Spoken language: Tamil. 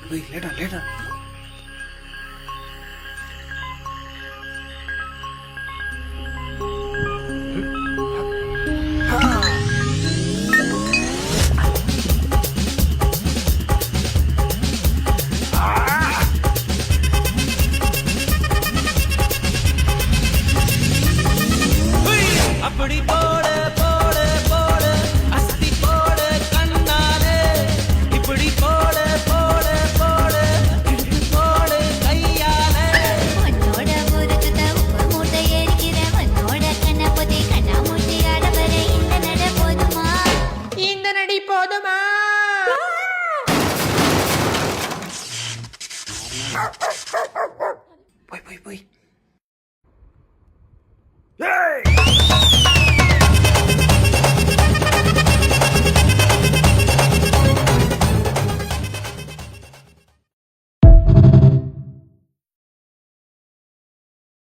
போய் லேட்டா லேட்டா. அப்படி போடு போடு போடு அஸ்தி போடு கண்ணாலே இப்படி போடு போடு போடு இழுத்து போடு கையாலே உன்னோட ஊருக்கு உப்பு மூட்டை ஏறிக்கிற உன்னோட கண்ண பொதி கண்ணா மூட்டி ஆடவர இந்த நட போதுமா இந்த நடி போதுமா? போய் போய் போய். ஏய்